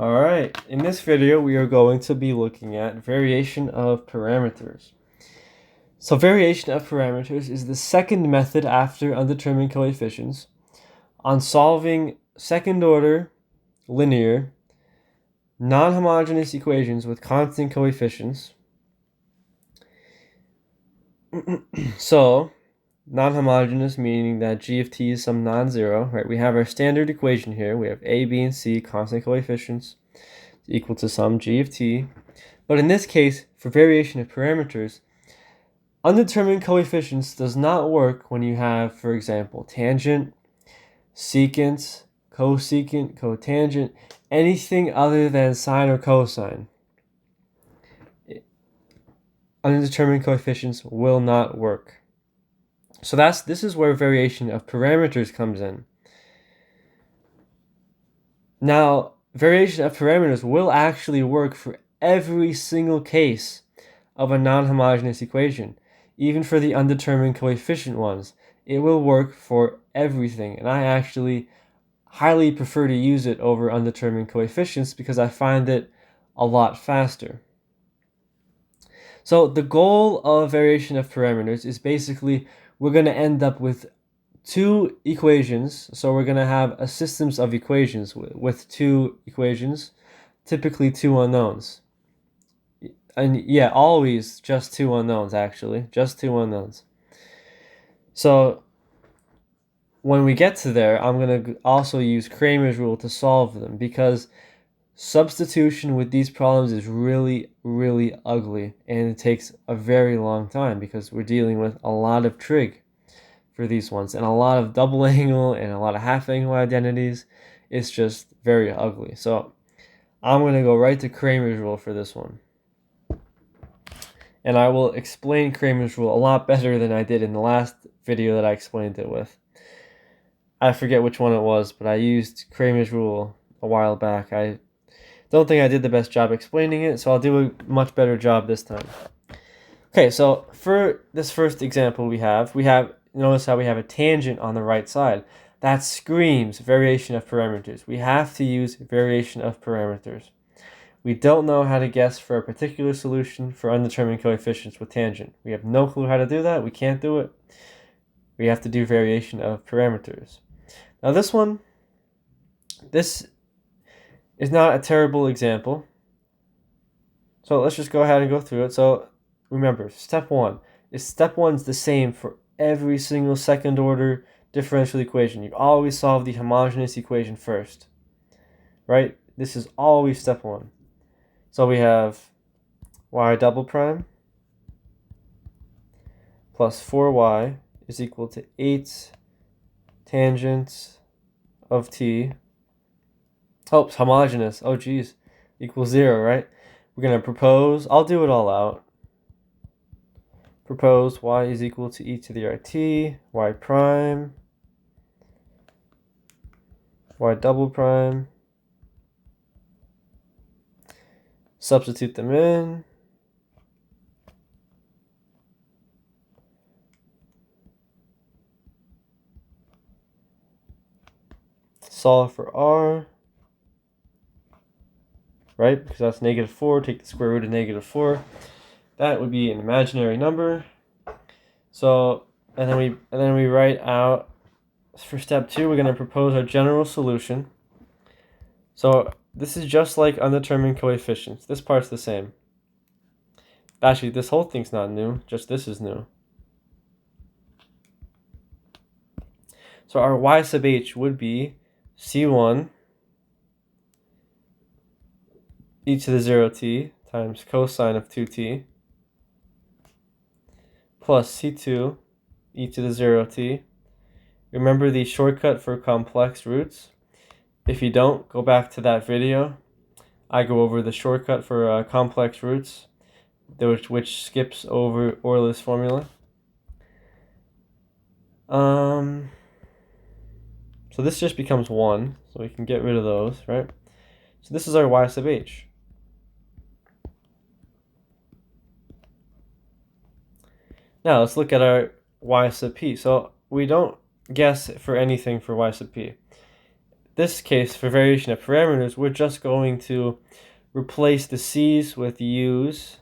Alright, in this video we are going to be looking at variation of parameters. So variation of parameters is the second method after undetermined coefficients on solving second order linear non-homogeneous equations with constant coefficients. So non-homogeneous meaning that g of t is some non-zero, right? We have our standard equation here. We have a, b, and c constant coefficients equal to some g of t. But in this case, for variation of parameters, undetermined coefficients does not work when you have, for example, tangent, secant, cosecant, cotangent, anything other than sine or cosine. Undetermined coefficients will not work. So this is where variation of parameters comes in. Now, variation of parameters will actually work for every single case of a non-homogeneous equation, even for the undetermined coefficient ones. It will work for everything, and I actually highly prefer to use it over undetermined coefficients because I find it a lot faster. So the goal of variation of parameters is basically we're going to end up with two equations. So we're going to have a systems of equations with two equations, typically two unknowns. And yeah, always just two unknowns, actually. Just two unknowns. So when we get to there, I'm going to also use Cramers rule to solve them because substitution with these problems is really, really ugly. And it takes a very long time because we're dealing with a lot of trig for these ones and a lot of double angle and a lot of half angle identities. It's just very ugly. So I'm going to go right to Cramer's rule for this one. And I will explain Cramer's rule a lot better than I did in the last video that I explained it with. I forget which one it was, but I used Cramer's rule a while back. I don't think I did the best job explaining it, so I'll do a much better job this time. Okay, so for this first example we have, notice how we have a tangent on the right side. That screams variation of parameters. We have to use variation of parameters. We don't know how to guess for a particular solution for undetermined coefficients with tangent. We have no clue how to do that. We can't do it. We have to do variation of parameters. Now this is not a terrible example. So let's just go ahead and go through it. So remember, step one's the same for every single second order differential equation. You always solve the homogeneous equation first, right? This is always step one. So we have y double prime plus 4y is equal to 8 tangent of t. Oh, it's homogeneous. Oh, geez. Equals 0, right? We're going to propose. I'll do it all out. Propose y is equal to e to the rt, y prime, y double prime. Substitute them in. Solve for r, right? Because that's -4. Take the square root of -4. That would be an imaginary number. So, and then we write out for step 2. We're going to propose our general solution. So this is just like undetermined coefficients. This part's the same. Actually, this whole thing's not new. Just this is new. So our y sub h would be c1 e to the 0t times cosine of 2t plus c2 e to the 0t. Remember the shortcut for complex roots? If you don't, go back to that video. I go over the shortcut for complex roots, which skips over Euler's formula. So this just becomes 1, so we can get rid of those, right? So this is our y sub h. Now let's look at our y sub p. So we don't guess for anything for y sub p. this case, for variation of parameters, we're just going to replace the c's with u's.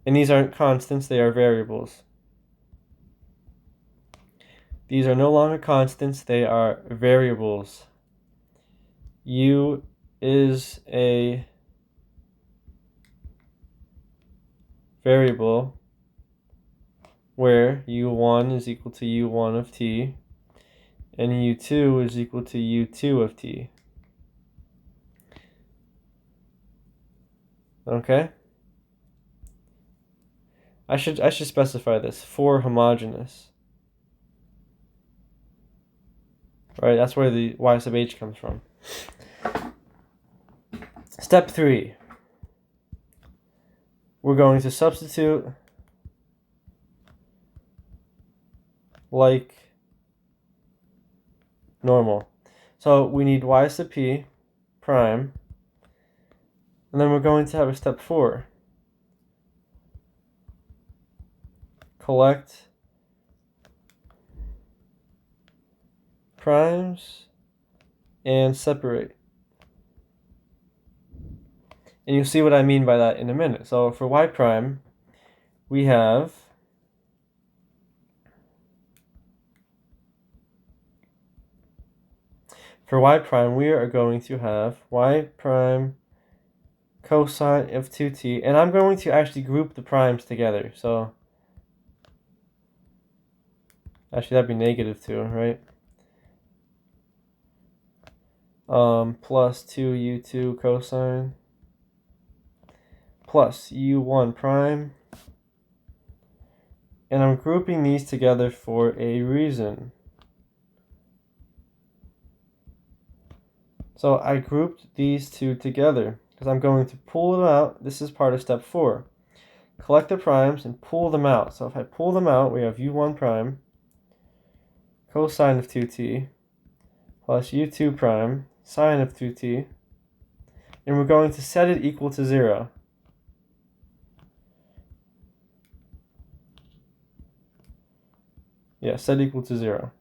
And these aren't constants, they are variables. These are no longer constants, they are variables. U is a variable where u1 is equal to u1 of t and u2 is equal to u2 of t. Okay? I should specify this for homogeneous. Right, that's where the y sub h comes from. Step 3. We're going to substitute like normal. So we need y sub p prime, and then we're going to have a step 4. Collect primes and separate. And you'll see what I mean by that in a minute. So for y prime, we have we are going to have y prime cosine of 2t, and I'm going to actually group the primes together. So actually that'd be negative 2, right? Plus 2u2 cosine plus u1 prime, and I'm grouping these together for a reason. So I grouped these two together because I'm going to pull them out. This is part of step 4. Collect the primes and pull them out. So if I pull them out, we have u1 prime cosine of 2t plus u2 prime sine of 2t, and we're going to set it equal to 0. Yeah, set equal to 0.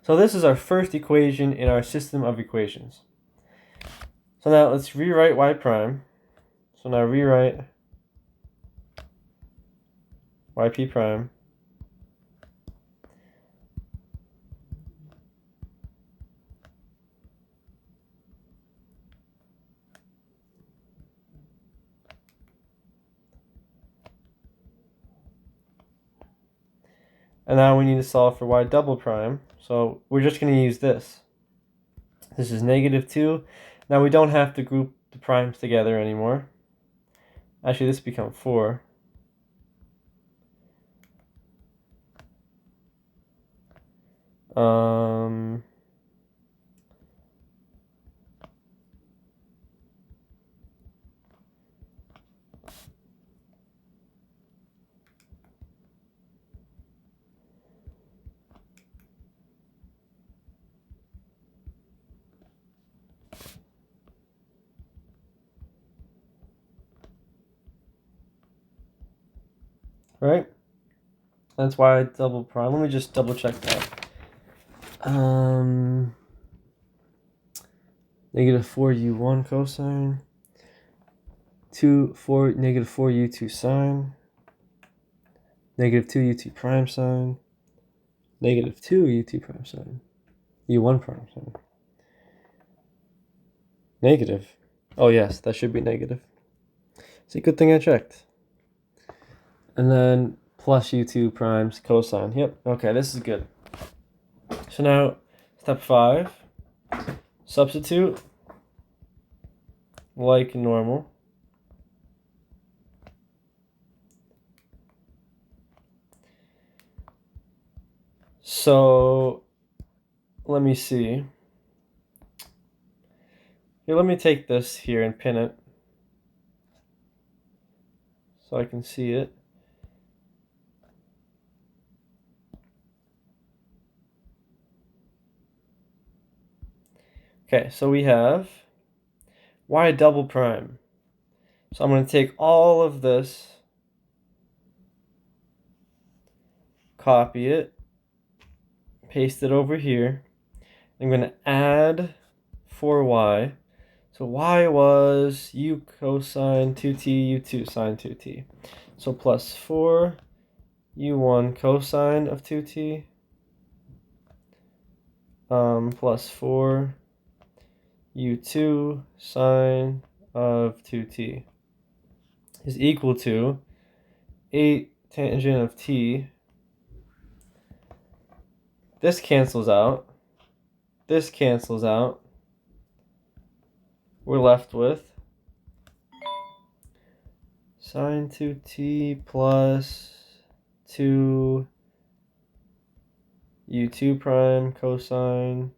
So this is our first equation in our system of equations. So now let's rewrite y prime. So now rewrite yp prime and now we need to solve for y double prime. So we're just going to use this. This is negative 2. Now we don't have to group the primes together anymore. Actually, this becomes 4. Right? That's y double prime. Let me just double check that. Negative 4u1 cosine, negative 4u2 sine, negative 2u2 prime sine, negative 2u2 prime sine, u1 prime sine. Negative. Oh yes, that should be negative. It's a good thing I checked. And then plus u2 primes cosine. Yep, okay, this is good. So now, step 5, substitute like normal. So, let me see. Here, let me take this here and pin it so I can see it. Okay, so we have y double prime. So I'm going to take all of this copy it, paste it over here. I'm going to add 4y. So y was u cosine 2t, u2 sine 2t. So plus 4 u1 cosine of 2t plus 4 u2 sine of 2t is equal to 8 tangent of t. This cancels out. This cancels out. We're left with sine 2t plus 2 u2 prime cosine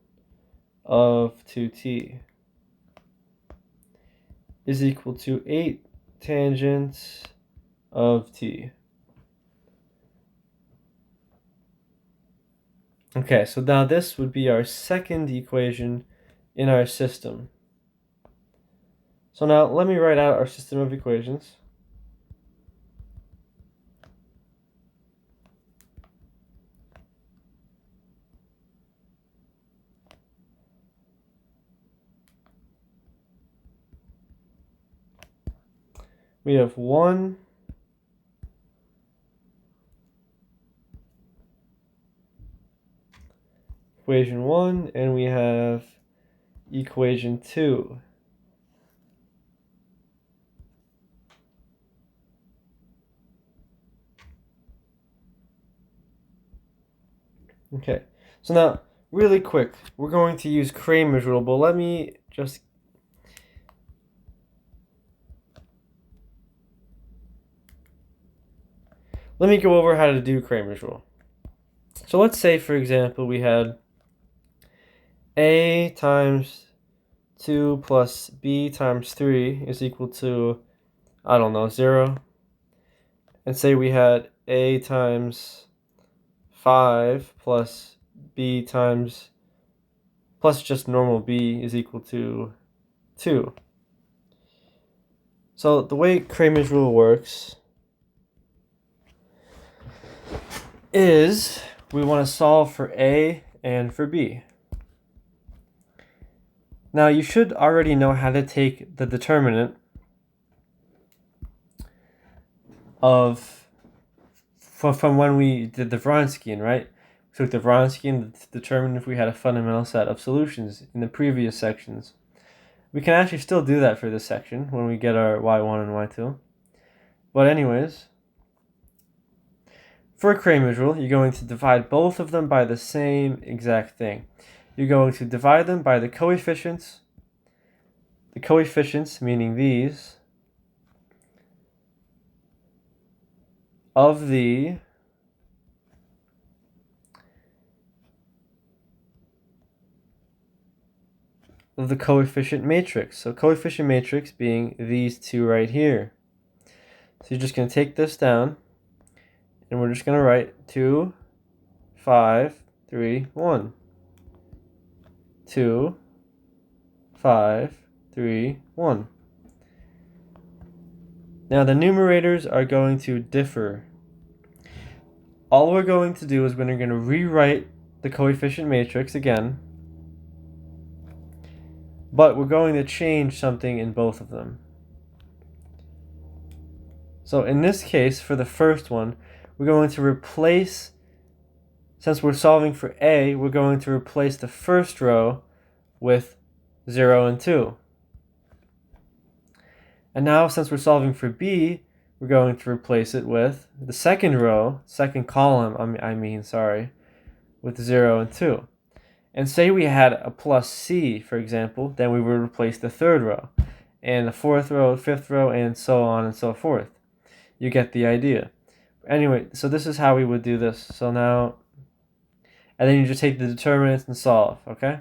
of 2t is equal to 8 tangent of t. Okay, so now this would be our second equation in our system. So now let me write out our system of equations. We have 1, equation 1, and we have equation 2. Okay, so now, really quick, we're going to use Cramers rule, but let me go over how to do Cramers rule. So let's say, for example, we had a times 2 plus b times 3 is equal to, I don't know, 0. And say we had a times 5 plus b times plus just normal b is equal to 2. So the way Cramer's rule works is we want to solve for a and for b. Now you should already know how to take the determinant of from when we did the Vronsky, right? We took the Vronsky to determine if we had a fundamental set of solutions in the previous sections. We can actually still do that for this section when we get our y1 and y2. But anyways, for Cramer's rule, you're going to divide both of them by the same exact thing. You're going to divide them by the coefficients meaning these, of the coefficient matrix. So coefficient matrix being these two right here. So you're just going to take this down, and we're just going to write 2, 5, 3, 1. 2, 5, 3, 1. Now the numerators are going to differ. All we're going to do is we're going to rewrite the coefficient matrix again, but we're going to change something in both of them. So in this case, for the first one, we're going to replace, since we're solving for a, we're going to replace the first row with 0 and 2. And now, since we're solving for b, we're going to replace it with the second row, second column, with 0 and 2. And say we had a plus c, for example, then we would replace the third row, and the fourth row, fifth row, and so on and so forth. You get the idea. Anyway, so this is how we would do this. So now, and then you just take the determinants and solve, okay?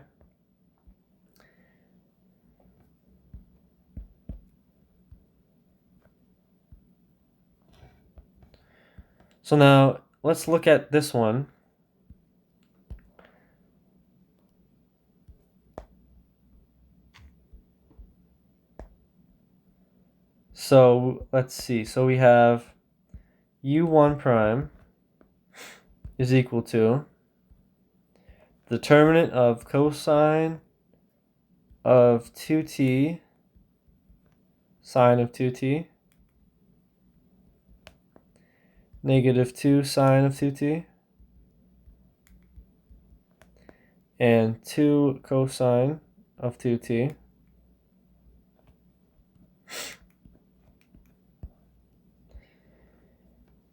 So now, let's look at this one. So let's see. So we have u1 prime is equal to the determinant of cosine of 2t sine of 2t, negative 2 sine of 2t, and 2 cosine of 2t.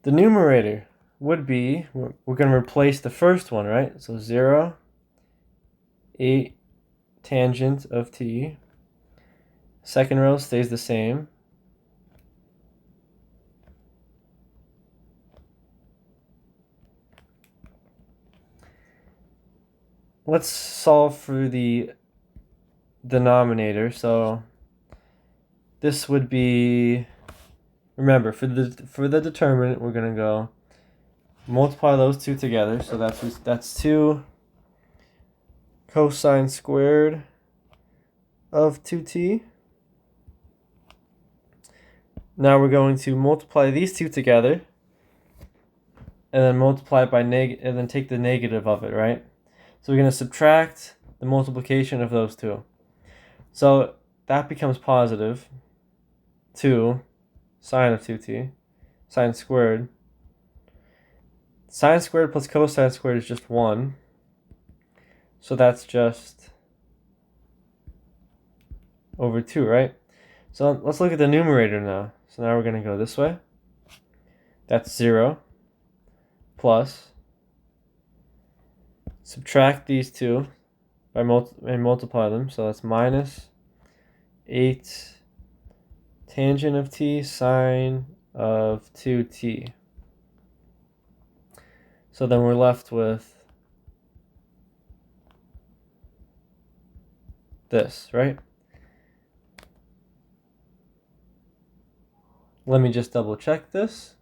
The numerator would be, we're going to replace the first one, right? So 0, 8 tangent of t. Second row stays the same. Let's solve for the denominator. So this would be, remember, for the determinant, we're going to go multiply those two together. So that's 2 cosine squared of 2t. Now we're going to multiply these two together and then multiply it by and then take the negative of it, right? So we're going to subtract the multiplication of those two. So that becomes positive 2 sine of 2t, sine squared. Sine squared plus cosine squared is just 1. So that's just over 2, right? So let's look at the numerator now. So now we're going to go this way. That's 0 plus, subtract these two by and multiply them. So that's minus 8 tangent of t sine of 2t. So then we're left with this, right? Let me just double check this.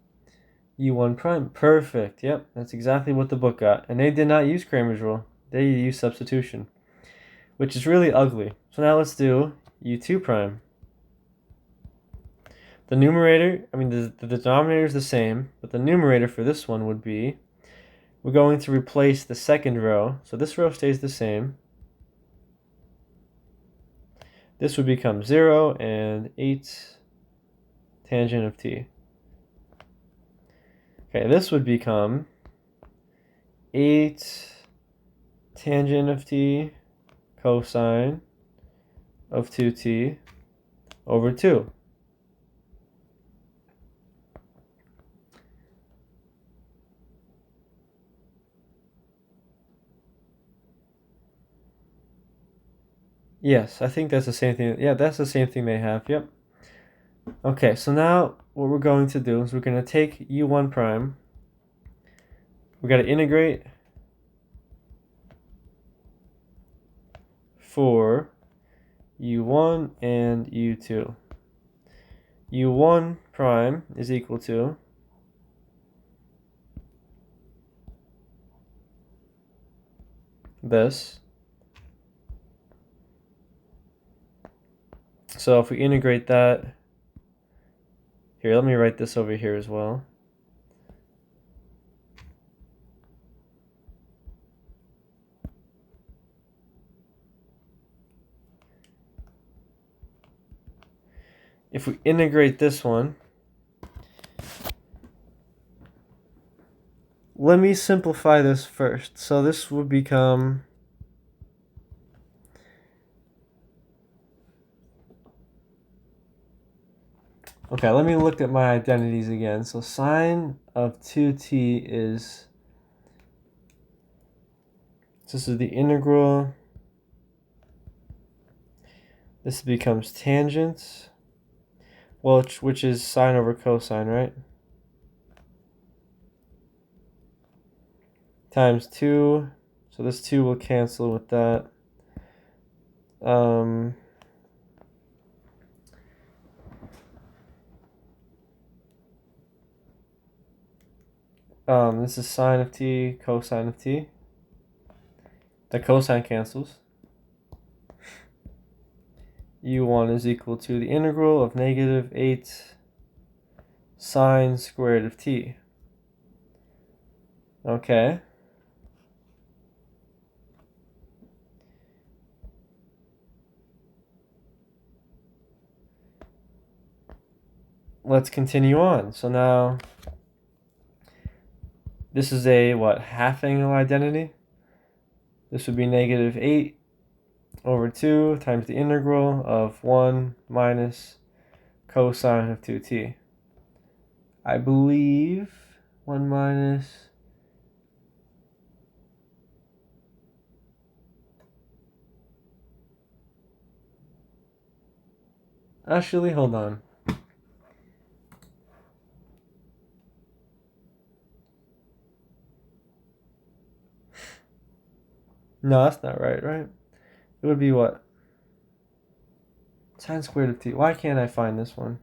U1 prime, perfect. Yep, that's exactly what the book got. And they did not use Cramers rule. They used substitution, which is really ugly. So now let's do U2 prime. The numerator, the denominator is the same, but the numerator for this one would be, we're going to replace the second row. So this row stays the same. This would become 0 and 8 tangent of t. Okay, this would become 8 tangent of t cosine of 2t over 2. Yes, I think that's the same thing. Yeah, that's the same thing they have. Yep. Okay, so now what we're going to do is we're going to take u1 prime. We're going to integrate for u1 and u2. u1 prime is equal to this. So if we integrate that, here, let me write this over here as well. If we integrate this one, let me simplify this first. So this would become, okay, let me look at my identities again. So sine of 2t is, this is the integral. This becomes tangent, well, which is sine over cosine, right? Times 2. So this 2 will cancel with that. This is sine of t, cosine of t. The cosine cancels. u1 is equal to the integral of negative 8 sine squared of t. Okay. let's continue on. So now this is a half angle identity. This would be negative 8 over 2 times the integral of 1 minus cosine of 2t. I believe 1 minus... Actually, hold on. No, that's not right? It would be what? Sine squared of t. Why can't I find this one?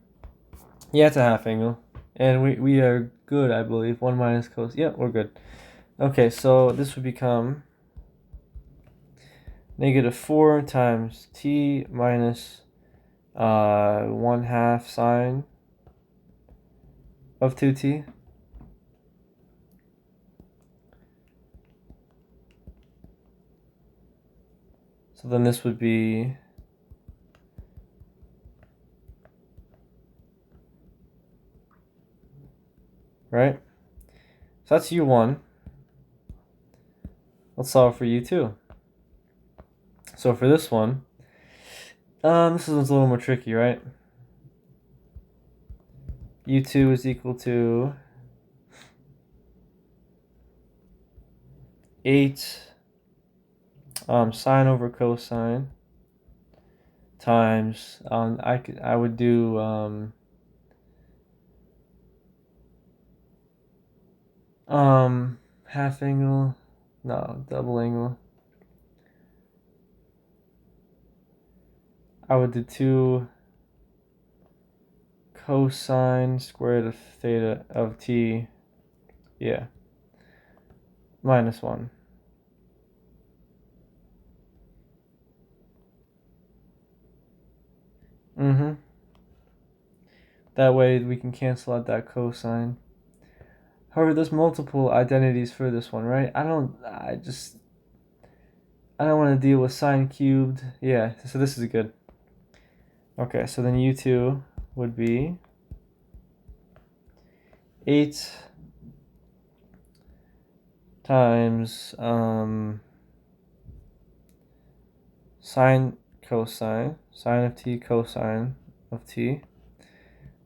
Yeah, it's a half angle. And we are good, I believe. 1 minus cos. Yep, we're good. Okay, so this would become negative 4 times t minus 1/2 sine of 2t. So then this would be right? So that's u1. Let's solve for u2. So for this one, this one's a little more tricky, right? u2 is equal to 8 sine over cosine times I would do half angle, no, double angle. I would do 2 cosine squared of theta of t, yeah, minus 1. That way we can cancel out that cosine. However, there's multiple identities for this one, right? I don't want to deal with sine cubed. Yeah, so this is good. Okay, so then u2 would be 8 times sine cosine of t cosine of t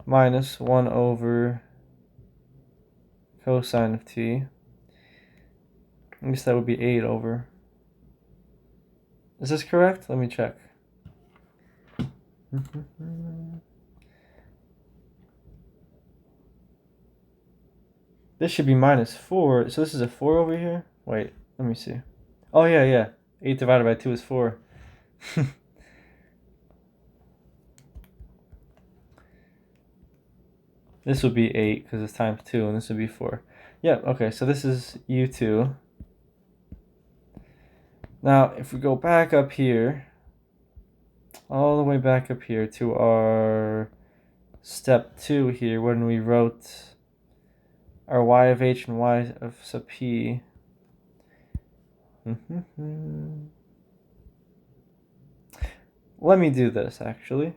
minus 1 over cosine of t. I guess that would be 8 over. Is this correct? Let me check. This should be minus 4. So this is a 4 over here? Wait, let me see. Oh, yeah. 8 divided by 2 is 4. This would be 8 because it's times 2, and this would be 4. Yep, okay, so this is u2. Now, if we go back up here, all the way back up here to our step 2 here, when we wrote our y of h and y of sub p. Let me do this, actually.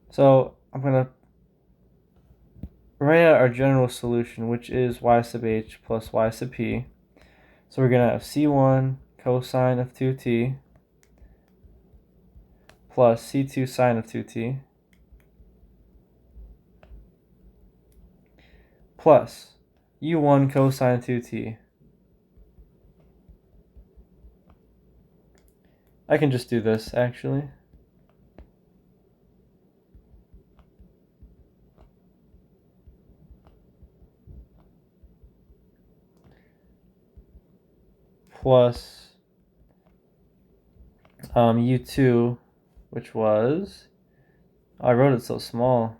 So I'm going to write out our general solution, which is y sub h plus y sub p. So we're going to have c1 cosine of 2t plus c2 sine of 2t plus u1 cosine 2t. I can just do this, actually. Plus u2, which was... I wrote it so small.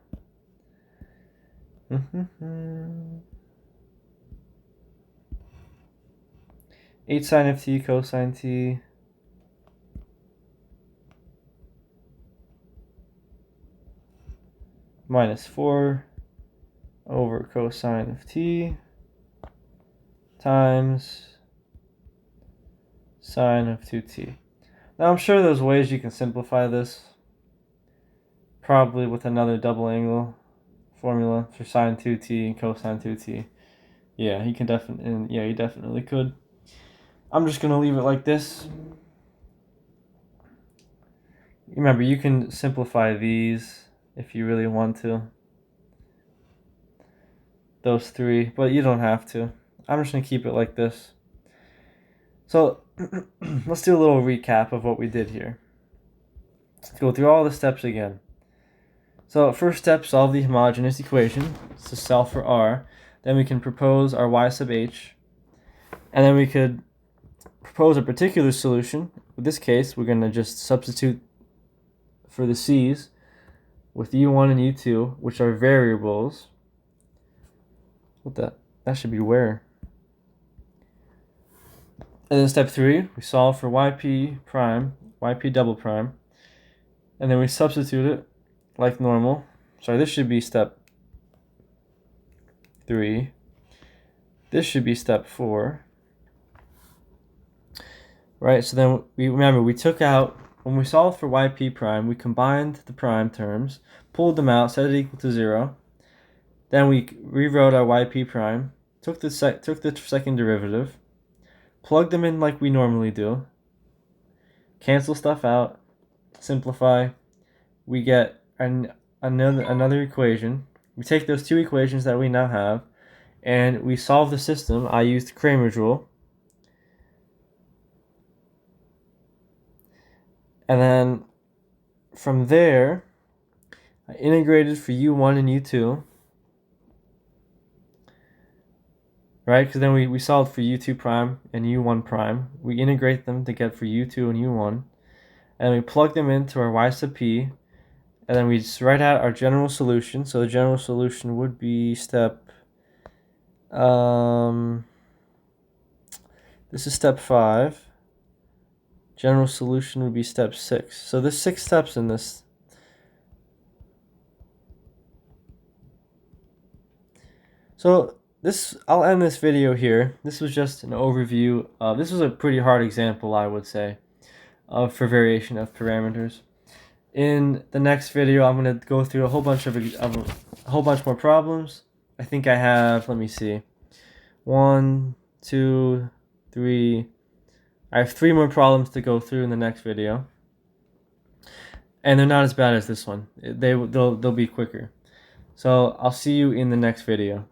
8 sine of t cosine t minus 4 over cosine of t times sine of 2t. Now I'm sure there's ways you can simplify this, probably with another double angle formula for sine 2t and cosine 2t. Yeah, he definitely could. I'm just gonna leave it like this. Remember, you can simplify these if you really want to. Those three, but you don't have to. I'm just gonna keep it like this. So let's do a little recap of what we did here. Let's go through all the steps again. So first step, solve the homogeneous equation. So solve for r. Then we can propose our y sub h. And then we could propose a particular solution. In this case, we're going to just substitute for the c's with u1 and u2, which are variables. That should be where. And then step 3, we solve for yp prime, yp double prime. And then we substitute it like normal. Sorry, this should be step 3. This should be step 4. Right, so then we took out, when we solved for yp prime, we combined the prime terms, pulled them out, set it equal to 0. Then we rewrote our yp prime, took the second derivative, plugged them in like we normally do, cancel stuff out, simplify, we get another equation. We take those two equations that we now have, and we solve the system. I used Cramers rule. And then from there, I integrated for u1 and u2. Right? Because then we solved for u2 prime and u1 prime. We integrate them to get for u2 and u1. And we plug them into our y sub p. And then we just write out our general solution. So the general solution would be step... this is step 5. General solution would be step 6. So there's 6 steps in this. So I'll end this video here. This was just an overview. This was a pretty hard example, I would say, for variation of parameters. In the next video, I'm going to go through a whole bunch more problems. I think I have, let me see, 1, 2, 3. I have 3 more problems to go through in the next video, and they're not as bad as this one. They'll be quicker. So I'll see you in the next video.